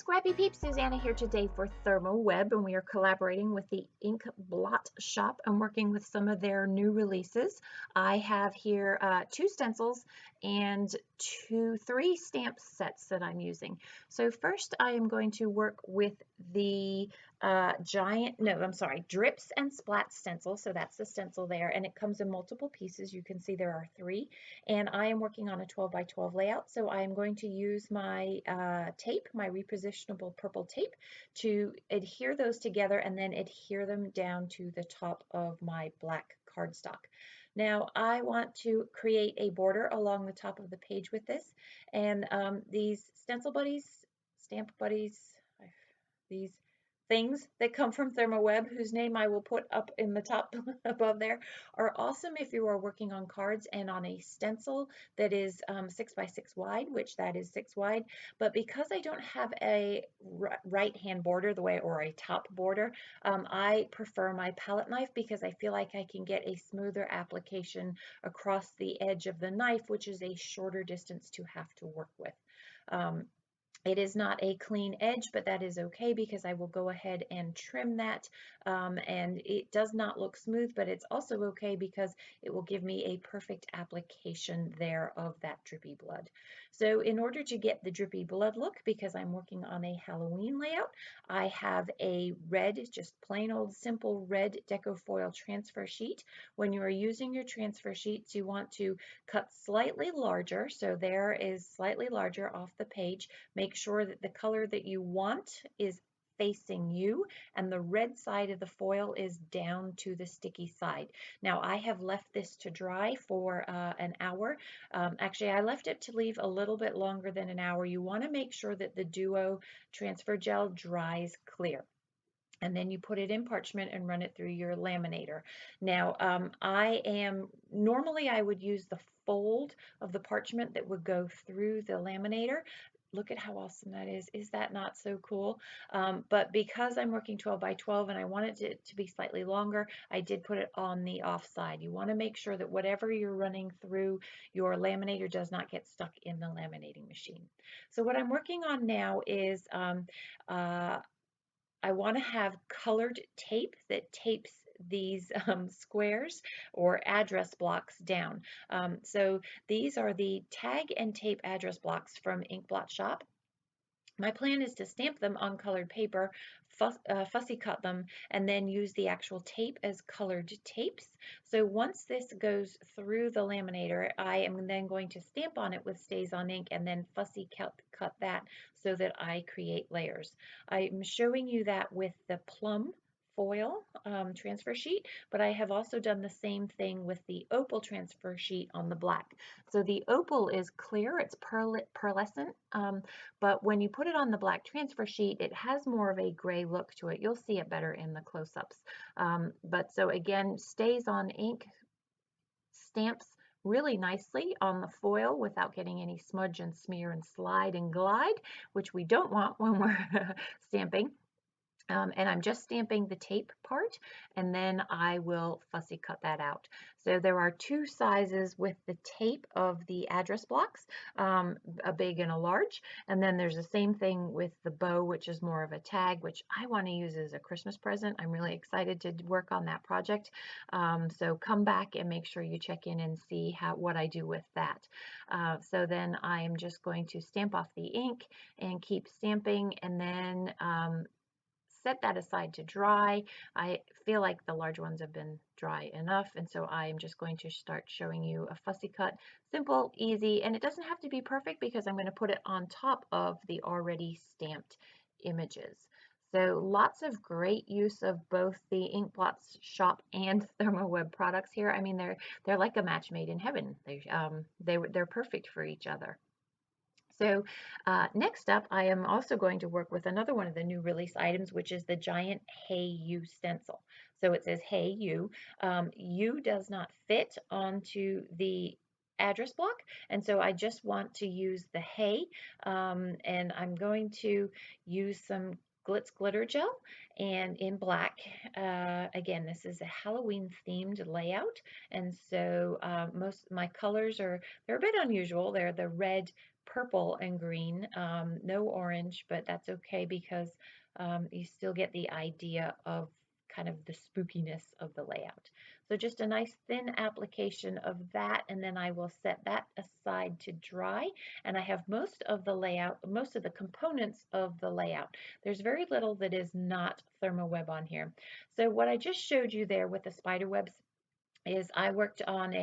Scrappy Peeps, Suzanna here today for ThermOWeb, and we are collaborating with the Ink Blot Shop and working with some of their new releases. I have here 2 stencils and three stamp sets that I'm using. So first I am going to work with the drips and splat stencil. So that's the stencil there, and it comes in multiple pieces. You can see there are 3, and I am working on a 12 by 12 layout. So I am going to use my tape, my repositionable purple tape, to adhere those together and then adhere them down to the top of my black cardstock. Now I want to create a border along the top of the page with this, and these stencil buddies, stamp buddies, these things that come from ThermOWeb, whose name I will put up in the top above there, are awesome if you are working on cards and on a stencil that is 6 by 6 wide, which that is 6 wide. But because I don't have a right hand border or a top border, I prefer my palette knife because I feel like I can get a smoother application across the edge of the knife, which is a shorter distance to have to work with. It is not a clean edge, but that is okay because I will go ahead and trim that, and it does not look smooth, but it's also okay because it will give me a perfect application there of that drippy blood. So in order to get the drippy blood look, because I'm working on a Halloween layout, I have a red, just plain old simple red deco foil transfer sheet. When you are using your transfer sheets, you want to cut slightly larger, so there is slightly larger off the page. Make sure that the color that you want is facing you and the red side of the foil is down to the sticky side. Now I have left this to dry for an hour. Actually, I left it to leave a little bit longer than an hour. You want to make sure that the Duo transfer gel dries clear, and then you put it in parchment and run it through your laminator. Now, normally I would use the fold of the parchment that would go through the laminator. Look at how awesome that is. Is that not so cool? But because I'm working 12 by 12 and I wanted it to be slightly longer, I did put it on the off side. You want to make sure that whatever you're running through your laminator does not get stuck in the laminating machine. So what I'm working on now is I want to have colored tape that tapes these squares or address blocks down. So these are the tag and tape address blocks from Ink Blot Shop. My plan is to stamp them on colored paper, fussy cut them, and then use the actual tape as colored tapes. So once this goes through the laminator, I am then going to stamp on it with StazOn ink and then fussy cut that so that I create layers. I'm showing you that with the plum foil transfer sheet, but I have also done the same thing with the opal transfer sheet on the black. So the opal is clear, it's pearlescent, but when you put it on the black transfer sheet, it has more of a gray look to it. You'll see it better in the close-ups. But so again, StazOn ink stamps really nicely on the foil without getting any smudge and smear and slide and glide, which we don't want when we're stamping. And I'm just stamping the tape part, and then I will fussy cut that out. So there are 2 sizes with the tape of the address blocks, a big and a large, and then there's the same thing with the bow, which is more of a tag, which I want to use as a Christmas present. I'm really excited to work on that project. So come back and make sure you check in and see what I do with that. So then I am just going to stamp off the ink and keep stamping, and then set that aside to dry. I feel like the large ones have been dry enough, and so I'm just going to start showing you a fussy cut. Simple, easy, and it doesn't have to be perfect because I'm going to put it on top of the already stamped images. So lots of great use of both the Ink Blot Shop and ThermOWeb products here. I mean, they're like a match made in heaven. They're perfect for each other. So next up, I am also going to work with another one of the new release items, which is the giant Hey You stencil. So it says Hey You. You does not fit onto the address block, and so I just want to use the Hey, and I'm going to use some glitz glitter gel and in black. Again, this is a Halloween themed layout, and so most of my colors they're a bit unusual. They're the red, purple, and green. No orange, but that's okay because you still get the idea of kind of the spookiness of the layout. So just a nice thin application of that, and then I will set that aside to dry. And I have most of the layout, most of the components of the layout. There's very little that is not ThermOWeb on here. So what I just showed you there with the spider webs is I worked on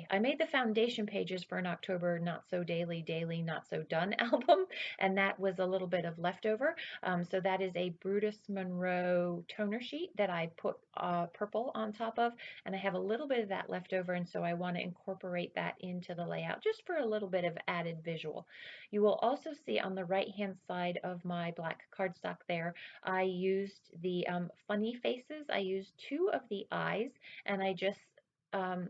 I made the foundation pages for an October Not So Daily, Daily Not So Done album, and that was a little bit of leftover. So that is a Brutus Monroe toner sheet that I put purple on top of, and I have a little bit of that left over, and so I want to incorporate that into the layout just for a little bit of added visual. You will also see on the right-hand side of my black cardstock there, I used the funny faces. I used 2 of the eyes, and I just um,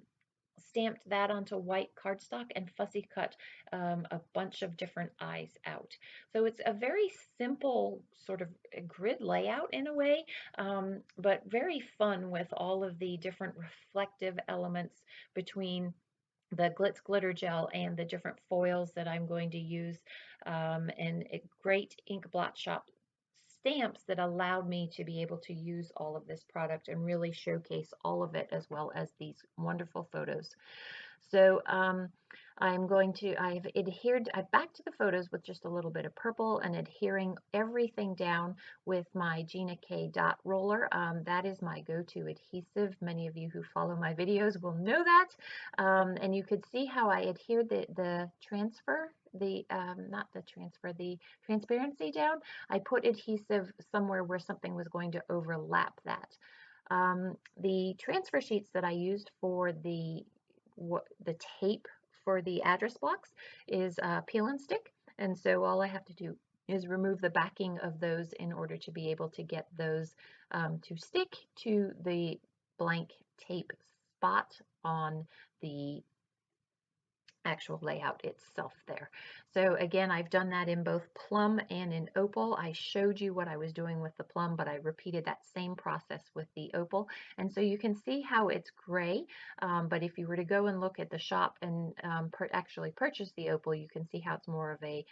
stamped that onto white cardstock and fussy cut a bunch of different eyes out. So it's a very simple sort of grid layout in a way, but very fun with all of the different reflective elements between the glitz glitter gel and the different foils that I'm going to use, and a great Ink Blot Shop stamps that allowed me to be able to use all of this product and really showcase all of it, as well as these wonderful photos. So I've backed to the photos with just a little bit of purple and adhering everything down with my Gina K dot roller. That is my go-to adhesive. Many of you who follow my videos will know that. And you could see how I adhered the transparency down. I put adhesive somewhere where something was going to overlap that. The transfer sheets that I used for the tape for the address blocks is peel and stick, and so all I have to do is remove the backing of those in order to be able to get those to stick to the blank tape spot on the actual layout itself there. So again, I've done that in both plum and in opal. I showed you what I was doing with the plum, but I repeated that same process with the opal. And so you can see how it's gray, but if you were to go and look at the shop and actually purchase the opal, you can see how it's more of a,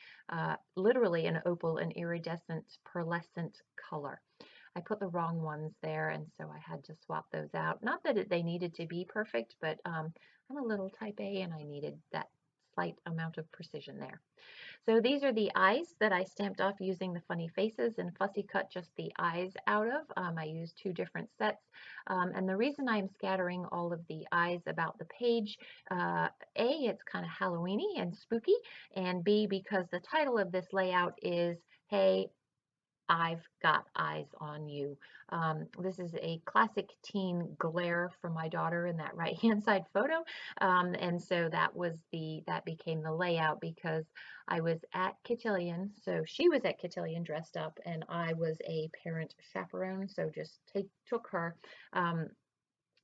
literally an opal, an iridescent, pearlescent color. I put the wrong ones there, and so I had to swap those out. Not that they needed to be perfect, but I'm a little type A, and I needed that slight amount of precision there. So these are the eyes that I stamped off using the funny faces and fussy cut just the eyes out of. I used 2 different sets. And the reason I'm scattering all of the eyes about the page, A, it's kind of Halloweeny and spooky, and B, because the title of this layout is, Hey, I've Got Eyes on You. This is a classic teen glare from my daughter in that right-hand side photo. And so that became the layout because I was at Cotillion. So she was at Cotillion dressed up, and I was a parent chaperone. So just took her.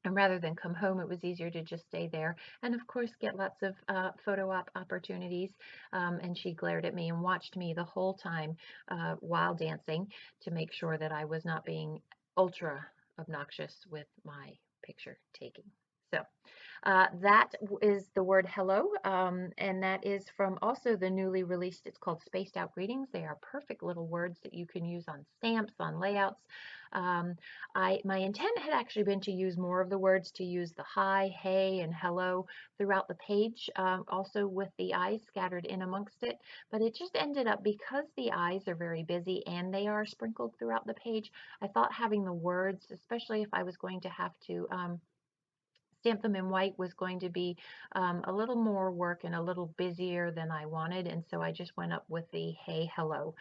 And rather than come home, it was easier to just stay there and, of course, get lots of photo op opportunities. And she glared at me and watched me the whole time while dancing to make sure that I was not being ultra obnoxious with my picture taking. So that is the word hello, and that is from also the newly released, it's called Spaced Out Greetings. They are perfect little words that you can use on stamps, on layouts. My intent had actually been to use more of the words, to use the hi, hey, and hello throughout the page, also with the eyes scattered in amongst it, but it just ended up, because the eyes are very busy and they are sprinkled throughout the page, I thought having the words, especially if I was going to have to stamp them in white, was going to be a little more work and a little busier than I wanted, and so I just went up with the hey, hello.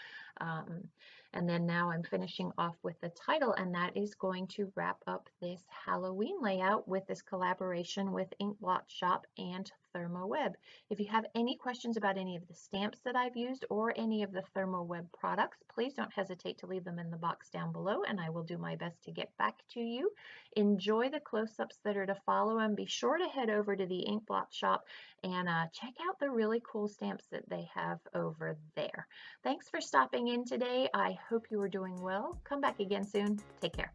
And then now I'm finishing off with the title, and that is going to wrap up this Halloween layout with this collaboration with Ink Blot Shop and ThermOWeb. If you have any questions about any of the stamps that I've used or any of the ThermOWeb products, please don't hesitate to leave them in the box down below, and I will do my best to get back to you. Enjoy the close-ups that are to follow, and be sure to head over to the Ink Blot Shop and check out the really cool stamps that they have over there. Thanks for stopping in today. I hope you are doing well. Come back again soon. Take care.